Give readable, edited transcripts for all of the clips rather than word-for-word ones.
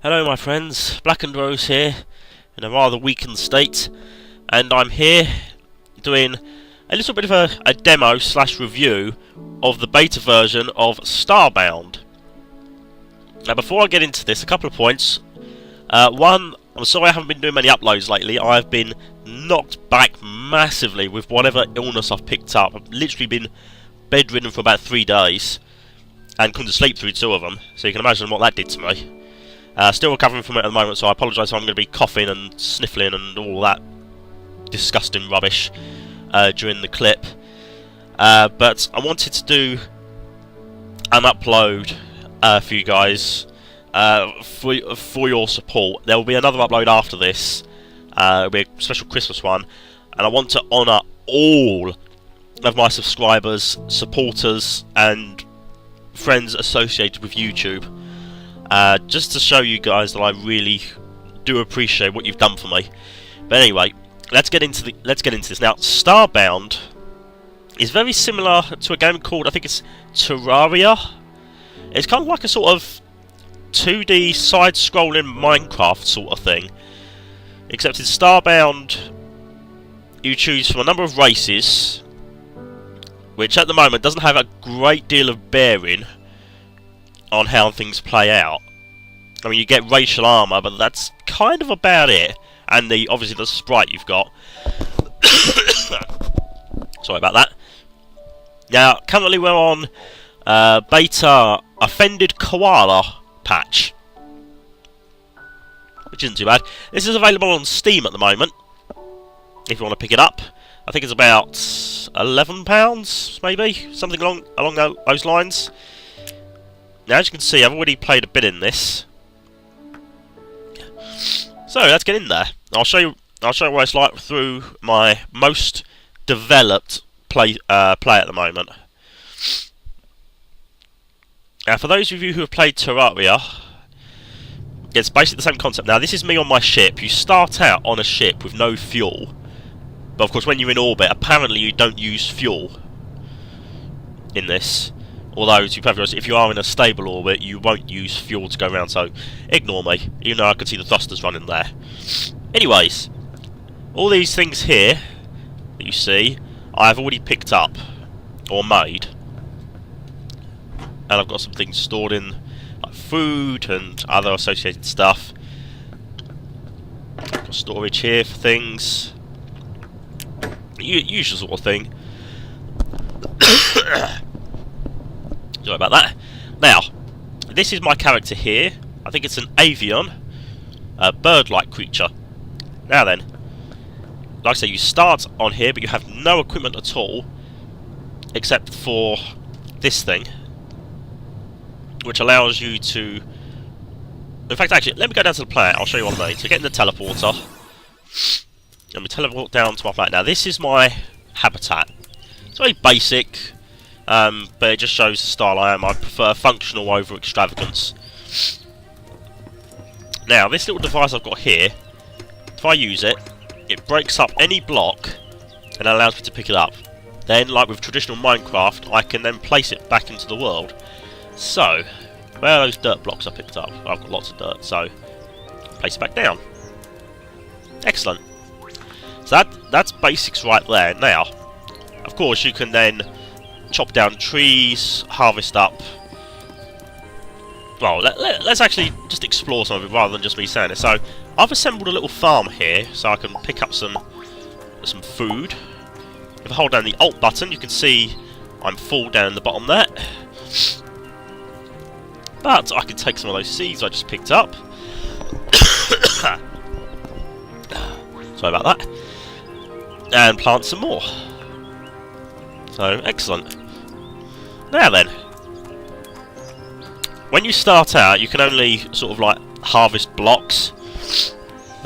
Hello my friends, blackendrose here, in a rather weakened state, and I'm here doing a little bit of a demo slash review of the beta version of Starbound. Now before I get into this, a couple of points. One, I'm sorry I haven't been doing many uploads lately. I've been knocked back massively with whatever illness I've picked up. I've literally been bedridden for about 3 days, and couldn't sleep through 2 of them, so you can imagine what that did to me. Still recovering from it at the moment, so I apologise if I'm going to be coughing and sniffling and all that disgusting rubbish during the clip. But I wanted to do an upload for you guys for your support. There will be another upload after this. It'll be a special Christmas one, and I want to honour all of my subscribers, supporters, and friends associated with YouTube. Just to show you guys that I really do appreciate what you've done for me. But anyway, let's get into this now. Starbound is very similar to a game called, I think it's Terraria. It's kind of like a sort of 2D side-scrolling Minecraft sort of thing, except in Starbound you choose from a number of races, which at the moment doesn't have a great deal of bearing on how things play out. I mean, you get racial armour, but that's kind of about it. And obviously the sprite you've got. Sorry about that. Now, currently we're on beta Offended Koala patch, which isn't too bad. This is available on Steam at the moment, if you want to pick it up. I think it's about £11, maybe, something along those lines. Now, as you can see, I've already played a bit in this, so let's get in there. I'll show you what it's like through my most developed play at the moment. Now, for those of you who have played Terraria, it's basically the same concept. Now, this is me on my ship. You start out on a ship with no fuel, but of course, when you're in orbit, apparently you don't use fuel in this. Although, to be perfectly honest, if you are in a stable orbit, you won't use fuel to go around, so ignore me, even though I can see the thrusters running there. Anyways, all these things here that you see, I've already picked up, or made. And I've got some things stored in, like food and other associated stuff. Got storage here for things. Usual sort of thing. Sorry about that. Now, this is my character here. I think it's an avian, a bird-like creature. Now then, like I say, you start on here, but you have no equipment at all, except for this thing, which allows you to... In fact, actually, let me go down to the planet. I'll show you what I mean. So get in the teleporter, and we teleport down to my planet. Now, this is my habitat. It's very basic. But it just shows the style I am. I prefer functional over extravagance. Now, this little device I've got here, if I use it, it breaks up any block and allows me to pick it up. Then, like with traditional Minecraft, I can then place it back into the world. So, where are those dirt blocks I picked up? I've got lots of dirt, so place it back down. Excellent. So that's basics right there. Now, of course, you can then chop down trees, harvest up. Well, let's actually just explore some of it rather than just me saying it. So, I've assembled a little farm here, so I can pick up some food. If I hold down the Alt button, you can see I'm full down the bottom there. But I can take some of those seeds I just picked up. Sorry about that. And plant some more. So, excellent. Now then, when you start out, you can only sort of like harvest blocks.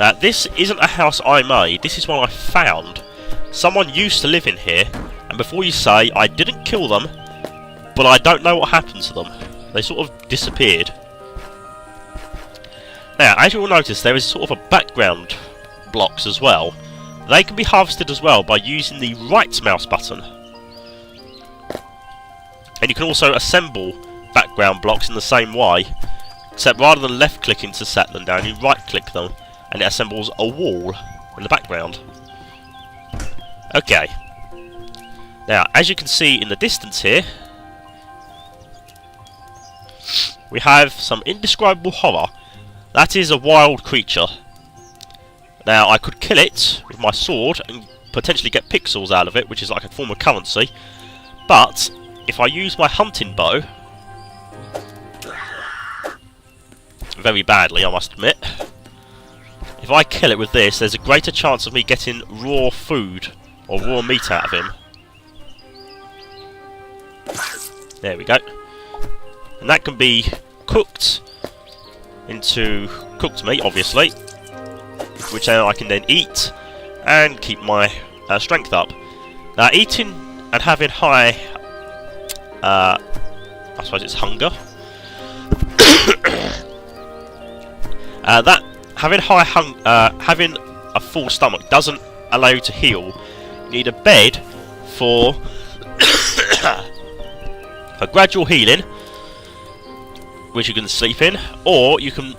Now, this isn't a house I made, this is one I found. Someone used to live in here, and before you say, I didn't kill them, but I don't know what happened to them. They sort of disappeared. Now, as you will notice, there is sort of a background blocks as well. They can be harvested as well by using the right mouse button. And you can also assemble background blocks in the same way, Except rather than left clicking to set them down, you right click them and it assembles a wall in the background. Okay. Now, as you can see in the distance here, we have some indescribable horror. That is a wild creature. Now, I could kill it with my sword and potentially get pixels out of it, which is like a form of currency. But if I use my hunting bow, very badly, I must admit, if I kill it with this, there's a greater chance of me getting raw food or raw meat out of him. There we go. And that can be cooked into cooked meat, obviously, which then I can then eat and keep my strength up. Now, eating and having high, I suppose it's hunger. That having having a full stomach doesn't allow you to heal. You need a bed for a gradual healing, which you can sleep in, or you can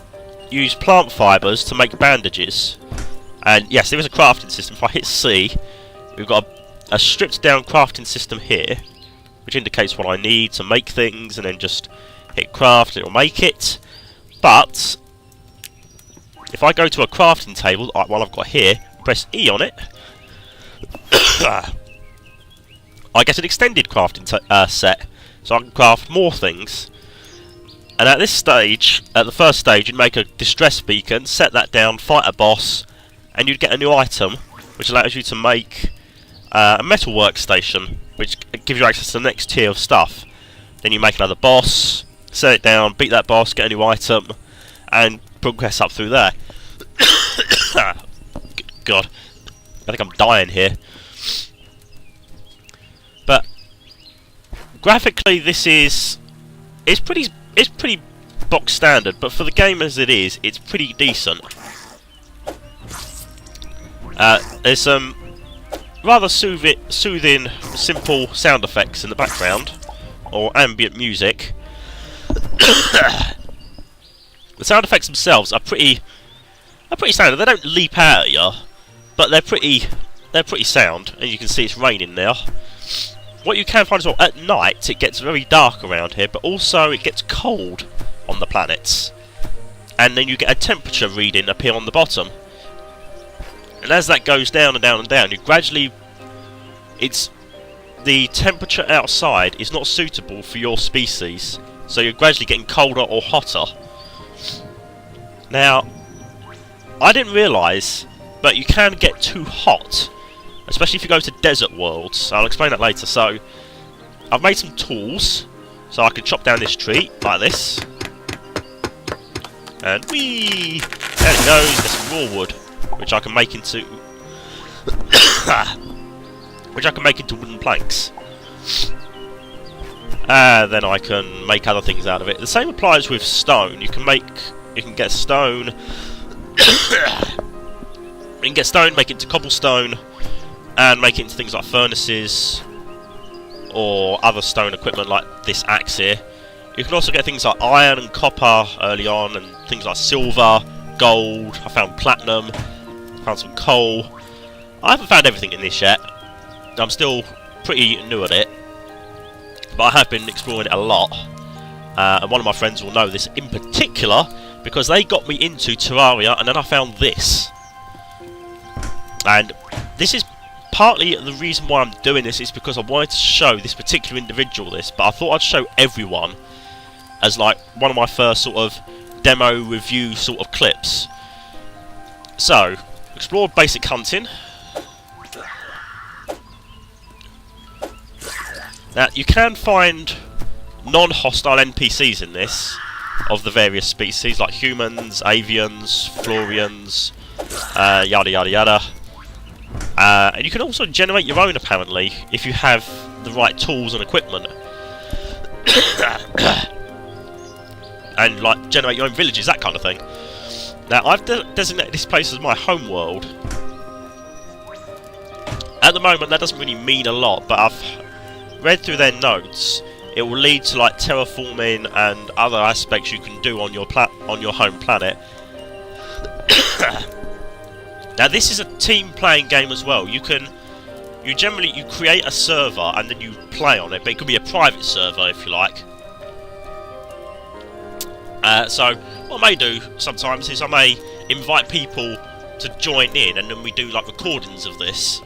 use plant fibres to make bandages. And yes, there is a crafting system. If I hit C, we've got a stripped down crafting system here, which indicates what I need to make things, and then just hit craft and it will make it. But if I go to a crafting table, like one I've got here, press E on it, I get an extended crafting set, so I can craft more things. And at this stage, at the first stage, you'd make a distress beacon, set that down, fight a boss, and you'd get a new item, which allows you to make a metal workstation, which gives you access to the next tier of stuff. Then you make another boss, set it down, beat that boss, get a new item, and progress up through there. God, I think I'm dying here. But graphically, this is it's pretty box standard, but for the game as it is, it's pretty decent. There's some rather soothing, simple sound effects in the background, or ambient music. The sound effects themselves are pretty standard. They don't leap out at you, but they're pretty sound. And you can see it's raining now. What you can find as well, at night it gets very dark around here, but also it gets cold on the planets. And then you get a temperature reading appear on the bottom. And as that goes down and down and down, you gradually... the temperature outside is not suitable for your species, so you're gradually getting colder or hotter. Now, I didn't realise, but you can get too hot, especially if you go to desert worlds. I'll explain that later. So, I've made some tools, so I can chop down this tree, like this. And whee! There it goes, there's some raw wood, which I can make into... wooden planks. Then I can make other things out of it. The same applies with stone. You can get stone... you can get stone, make it into cobblestone, and make it into things like furnaces, or other stone equipment like this axe here. You can also get things like iron and copper early on, and things like silver, gold. I found platinum, found some coal. I haven't found everything in this yet. I'm still pretty new at it, but I have been exploring it a lot. And one of my friends will know this in particular, because they got me into Terraria, and then I found this. And this is partly the reason why I'm doing this, is because I wanted to show this particular individual this, but I thought I'd show everyone as like one of my first sort of demo review sort of clips. So, explore basic hunting. Now, you can find non-hostile NPCs in this, of the various species, like humans, avians, Florians, yada yada yada. And you can also generate your own, apparently, if you have the right tools and equipment. And, like, generate your own villages, that kind of thing. Now, I've designated this place as my home world. At the moment, that doesn't really mean a lot, but I've read through their notes, it will lead to like terraforming and other aspects you can do on your home planet. Now this is a team playing game as well. You create a server and then you play on it, but it could be a private server if you like. So what I may do sometimes is I may invite people to join in, and then we do like recordings of this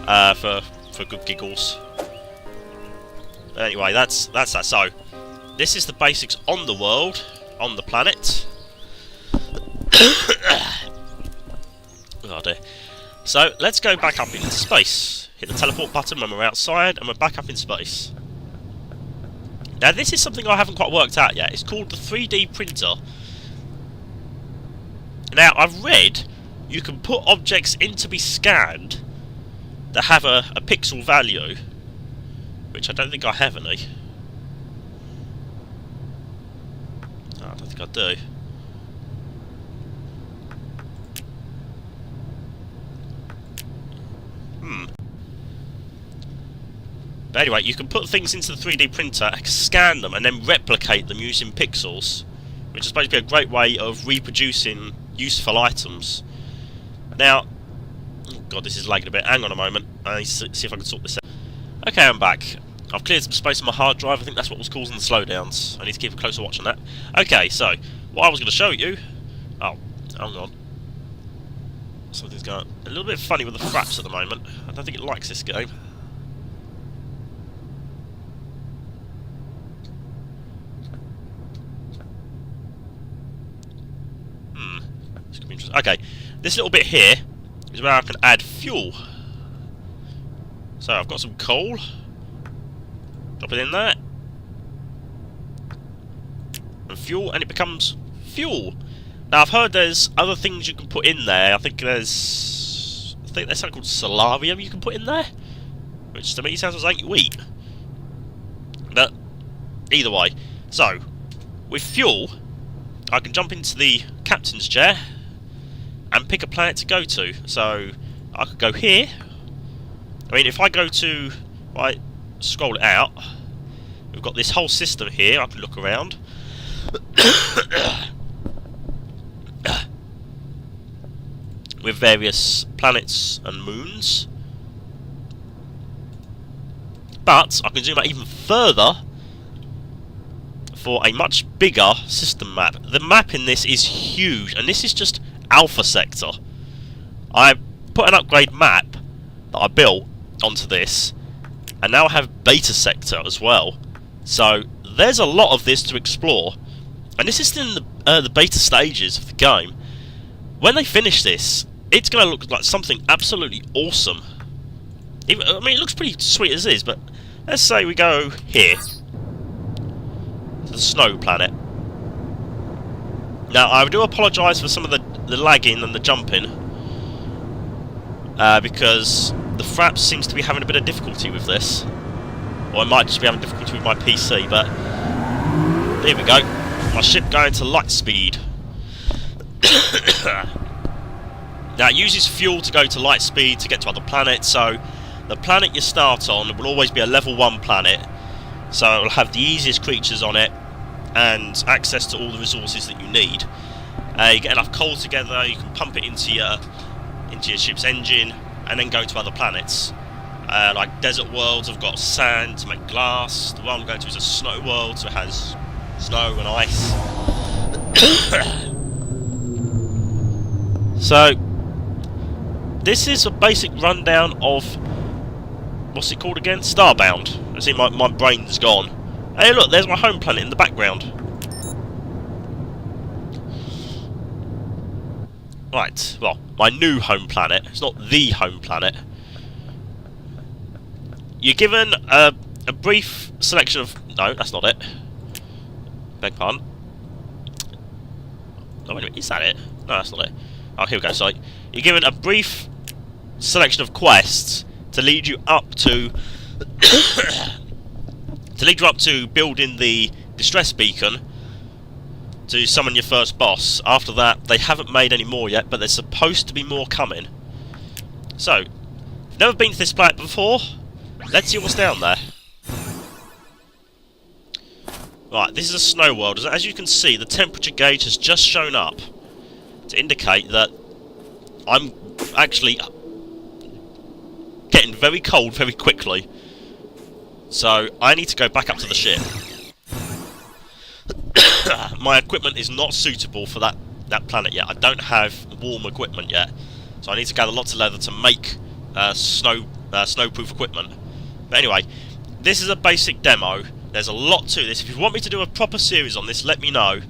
for good giggles. Anyway, that's that. So this is the basics on the world, on the planet. Oh dear. So let's go back up into space. Hit the teleport button when we're outside, and we're back up in space. Now this is something I haven't quite worked out yet. It's called the 3D printer. Now I've read you can put objects in to be scanned that have a pixel value, which I don't think I have any. Oh, I don't think I do. But anyway, you can put things into the 3D printer, scan them, and then replicate them using pixels, which is supposed to be a great way of reproducing useful items. Now, oh god, this is lagging a bit. Hang on a moment. I need to see if I can sort this out. Okay, I'm back. I've cleared some space on my hard drive. I think that's what was causing the slowdowns. I need to keep a closer watch on that. Okay, so what I was going to show you. Oh, hang on. Something's going a little bit funny with the fraps at the moment. I don't think it likes this game. This could be interesting. Okay, this little bit here is where I can add fuel. So I've got some coal. Drop it in there. And fuel, and it becomes fuel. Now I've heard there's other things you can put in there. I think there's something called solarium you can put in there, which to me sounds like you eat. But either way, so with fuel, I can jump into the captain's chair and pick a planet to go to. So I could go here. I mean, if I go to, right, scroll it out, we've got this whole system here. I can look around. With various planets and moons. But I can zoom out even further for a much bigger system map. The map in this is huge, and this is just Alpha Sector. I put an upgrade map that I built onto this, and now I have Beta Sector as well. So there's a lot of this to explore, and this is still in the beta stages of the game. When they finish this, it's going to look like something absolutely awesome. I mean, it looks pretty sweet as is, but let's say we go here to the snow planet. Now, I do apologise for some of the lagging and the jumping, because the fraps seems to be having a bit of difficulty with this. Or I might just be having difficulty with my PC, but there we go. My ship going to light speed. Now it uses fuel to go to light speed to get to other planets, so the planet you start on will always be a level 1 planet, so it will have the easiest creatures on it and access to all the resources that you need. You get enough coal together, you can pump it into your ship's engine and then go to other planets. Like desert worlds have got sand to make glass. The one I'm going to is a snow world, so it has snow and ice. So this is a basic rundown of, what's it called again? Starbound. I see my brain's gone. Hey look, there's my home planet in the background. Right, well, my new home planet. It's not the home planet. You're given a brief selection of... No, that's not it. Beg pardon. Oh, wait a minute, is that it? No, that's not it. Oh, here we go. So, you're given a brief selection of quests to lead you up to... building the distress beacon to summon your first boss. After that, they haven't made any more yet, but there's supposed to be more coming. So, if you've never been to this planet before, let's see what's down there. Right, this is a snow world. As you can see, the temperature gauge has just shown up to indicate that I'm actually getting very cold very quickly. So I need to go back up to the ship. My equipment is not suitable for that planet yet. I don't have warm equipment yet, so I need to gather lots of leather to make snowproof equipment. But anyway, this is a basic demo. There's a lot to this. If you want me to do a proper series on this, let me know,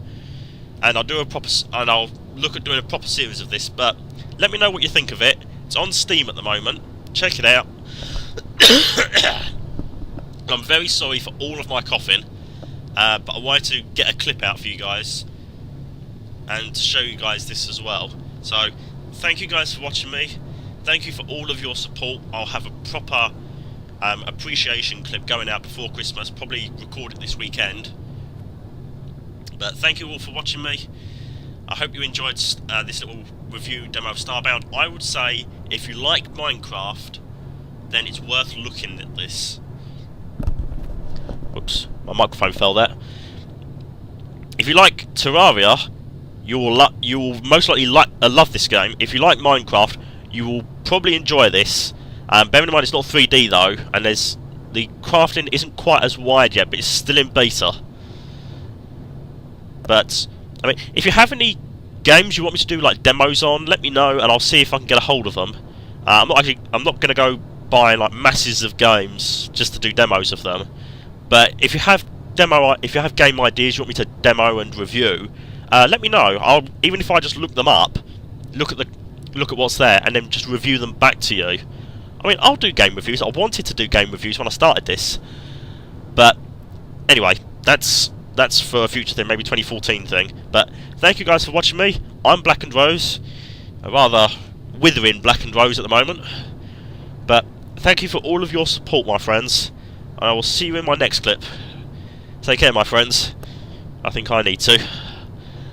and I'll look at doing a proper series of this. But let me know what you think of it. It's on Steam at the moment. Check it out. I'm very sorry for all of my coughing, but I wanted to get a clip out for you guys and to show you guys this as well. So thank you guys for watching me. Thank you for all of your support. I'll have a proper appreciation clip going out before Christmas, probably record it this weekend. But thank you all for watching me. I hope you enjoyed this little review demo of Starbound. I would say if you like Minecraft, then it's worth looking at this. Oops, my microphone fell there. If you like Terraria, you will most likely love this game. If you like Minecraft, you will probably enjoy this. Bearing in mind it's not 3D though, and the crafting isn't quite as wide yet, but it's still in beta. But I mean, if you have any games you want me to do like demos on, let me know, and I'll see if I can get a hold of them. I'm not going to go buy like masses of games just to do demos of them. But if you have game ideas you want me to demo and review, let me know. Even if I just look them up, look at what's there, and then just review them back to you. I mean, I'll do game reviews. I wanted to do game reviews when I started this, but anyway, that's for a future thing, maybe 2014 thing. But thank you guys for watching me. I'm blackendrose, a rather withering blackendrose at the moment. But thank you for all of your support, my friends. I will see you in my next clip. Take care, my friends. I think I need to.